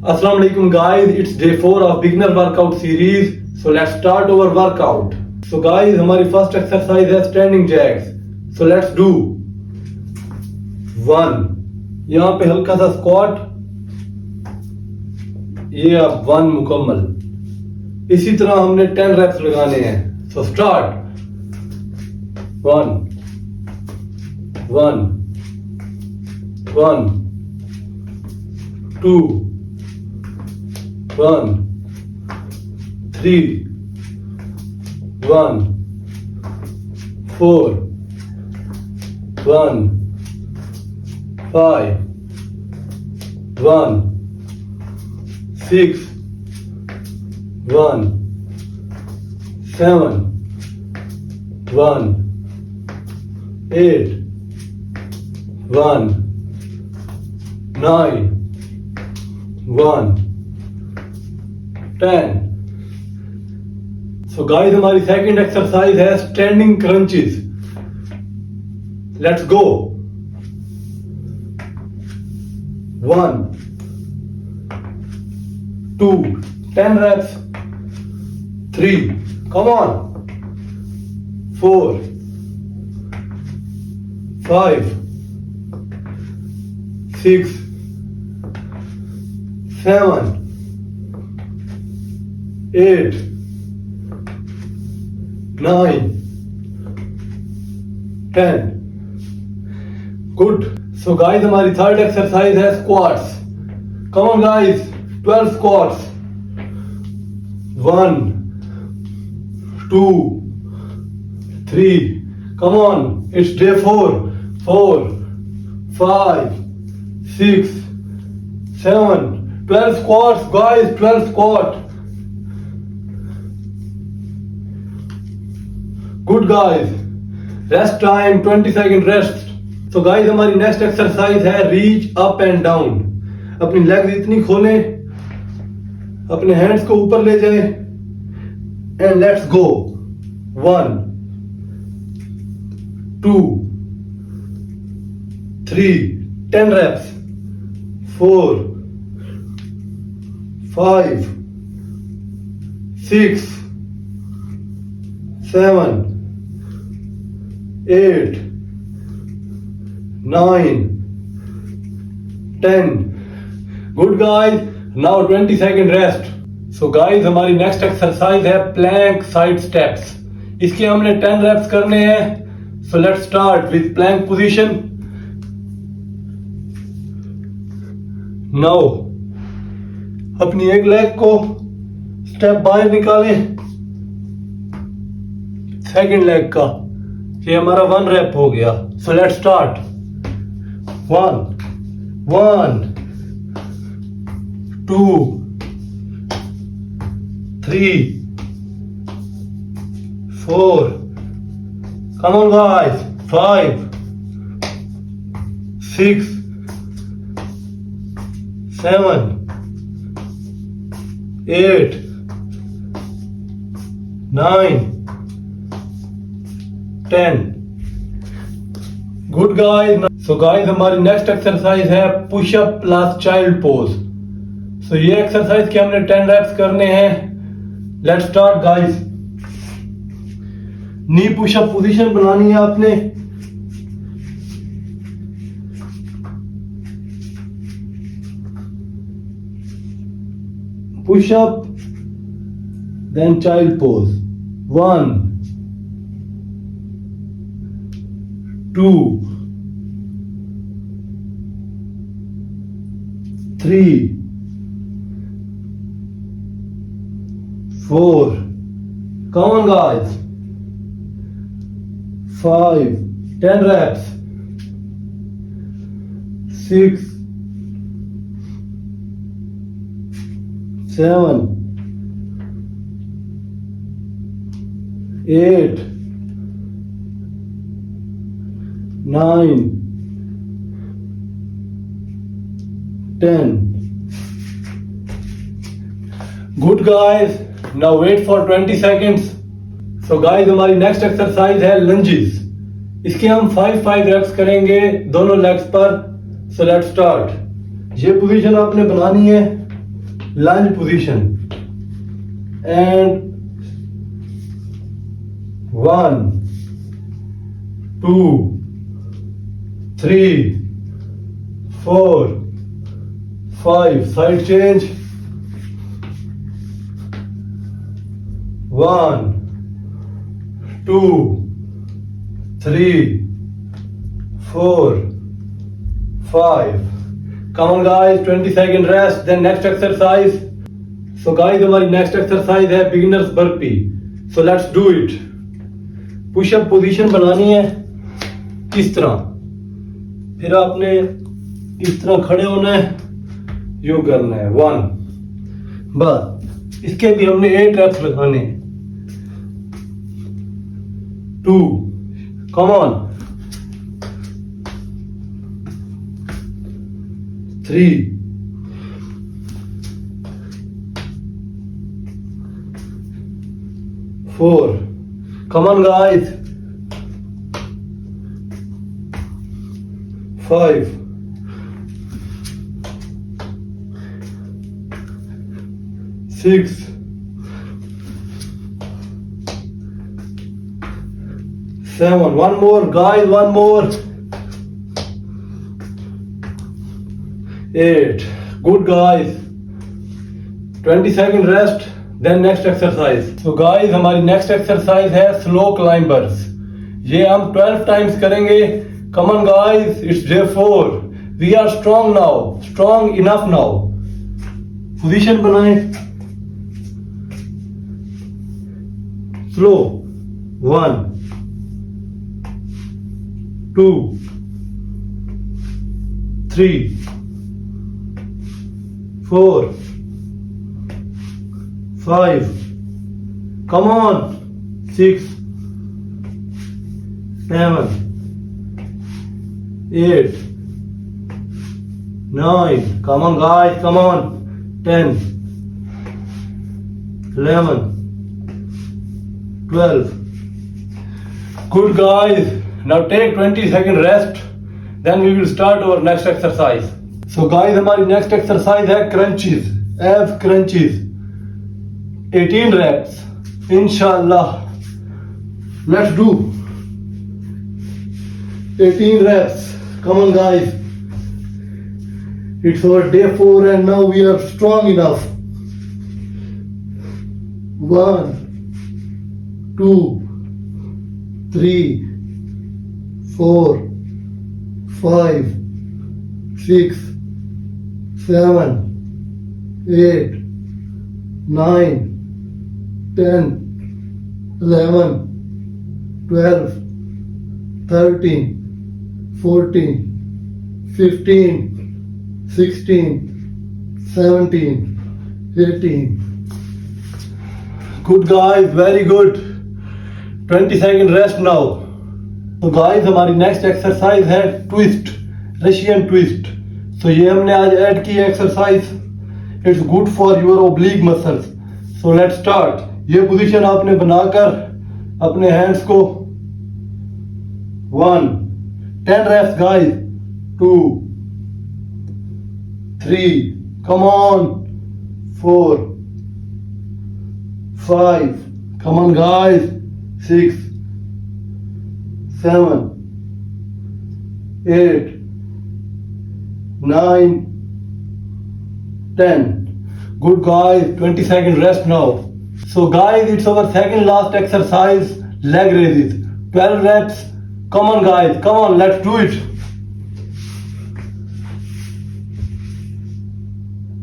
Assalamu-Alikum guys, it's day 4 of beginner workout series. So let's start our workout. So guys, हमारी first exercise है standing jacks. So let's do 1. यहाँ पे हल्का सा squat. ये अब 1 मुकम्मल. इसी तरह हमने 10 reps लगाने हैं. So start 1 1 1 2 1 3 1 4 1 5 1 6 1 7 1 8 1 9 1 10. So guys, हमारी सेकंड एक्सरसाइज है standing crunches. Let's go. 1 2 10 reps. 3 come on. 4 5 6 7 8 9 10. Good. So guys, हमारी थर्ड एक्सरसाइज है squats. Come on guys, 12 squats. 1 2 3. Come on, it's day 4. 4 5 6 7 12 squats guys, 12 squat. Good guys. Rest time 20 second rest. So guys, हमारी next exercise है reach up and down. अपनी legs इतनी खोलें, अपने hands को ऊपर ले जाएं and let's go. 1 2 3 10 reps. 4 5 6 7 8 9 10. Good guys. Now 20 second rest. So guys, हमारी नेक्स्ट एक्सरसाइज है प्लैंक साइड स्टेप्स. इसके हमने 10 reps करने हैं. So let's start with plank position. Now अपनी एक लेग को स्टेप बाहर निकालें सेकंड लेग का. ये हमारा 1 rep हो गया. So let's start. 1 1 2 3 4. Come on guys. 5 6 7 8 9 10. Good guys. So guys, हमारी नेक्स्ट एक्सरसाइज है push up plus child pose. So ये एक्सरसाइज के हमने 10 reps करने हैं. Let's start guys. Knee push up position बनानी है आपने. Push up, then child pose. 1 2 3 4. Come on guys. 5 10 reps. 6 7 8 9 10. Good guys. Now wait for 20 seconds. So guys, हमारी next exercise है लंजेस. इसके हम 5 reps करेंगे दोनों लेग्स पर. So let's start. ये पोजीशन आपने बनानी है. lunge position. And 1, 2, 3, 4, 5. Side change. 1, 2, 3, 4, 5. Come on guys, 20-second rest, then next exercise. So guys, हमारी next exercise है beginners burpee. So let's do it. Push up position बनानी है इस तरह, फिर आपने इस तरह खड़े होना है, यूं करना है 1. बस इसके भी हमने 8 reps लगाने हैं. 2, come on. 3, 4, come on guys. 5, 6, 7. One more guys, one more. 8. Good guys. 20-second rest, then next exercise. So guys, हमारी next exercise है slow climbers. ये हम 12 times करेंगे. Come on guys, it's day 4. We are strong now, strong enough now. Position बनाएं. Slow. 1, 2, 3, 4, 5. Come on. 6, 7, 8, 9. Come on guys, come on. 10, 11, 12. Good guys. Now take 20-second rest. Then we will start our next exercise. So guys, हमारी next exercise है crunches, abs crunches. 18 reps. Inshallah. Let's do 18 reps. Come on guys. It's our day 4 and now we are strong enough. 1, 2, 3, 4, 5, 6, 7, 8, 9, 10, 11, 12, 13, 14, 15, 16, 17, 18. Good guys, very good. 20-second rest now. तो guys हमारी next exercise है twist, Russian twist. सो ये हमने आज add की है exercise. It's good for your oblique muscles. So let's start. ये position आपने बनाकर अपने हैंड्स को 1, 10 reps guys. 2, 3, come on. 4, 5, come on guys. 6, 7, 8, 9, 10. Good guys, 20-second rest now. So guys, it's our second last exercise, leg raises. 12 reps. Come on guys, come on, let's do it.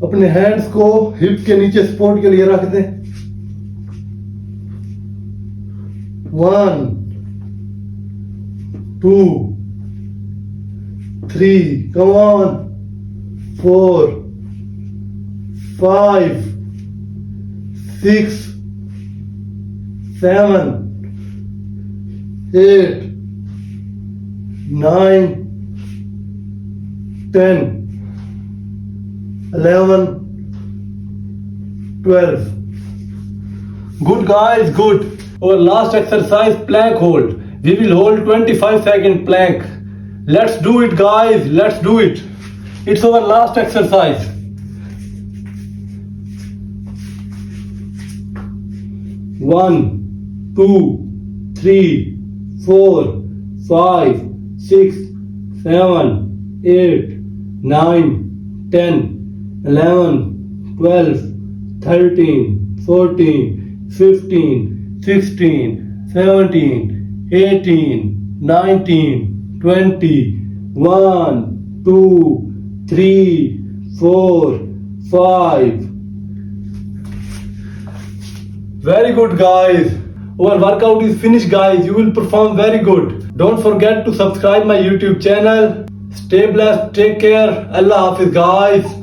अपने hands को hip के नीचे support के लिए रख दें. 1, 2, 3, come on. 4, 5, 6, 7, 8, 9, 10, 11, 12. Good guys, good. Our last exercise, plank hold. We will hold 25-second plank. Let's do it guys, let's do it. It's our last exercise. 1, 2, 3, 4, 5, 6, 7, 8, 9, 10, 11, 12, 13, 14, 15, 16, 17, 18, 19, 20, 1, 2, 3, 4, 5. Very good, guys. Our workout is finished, guys. You will perform very good. Don't forget to subscribe my YouTube channel. Stay blessed. Take care. Allah Hafiz, guys.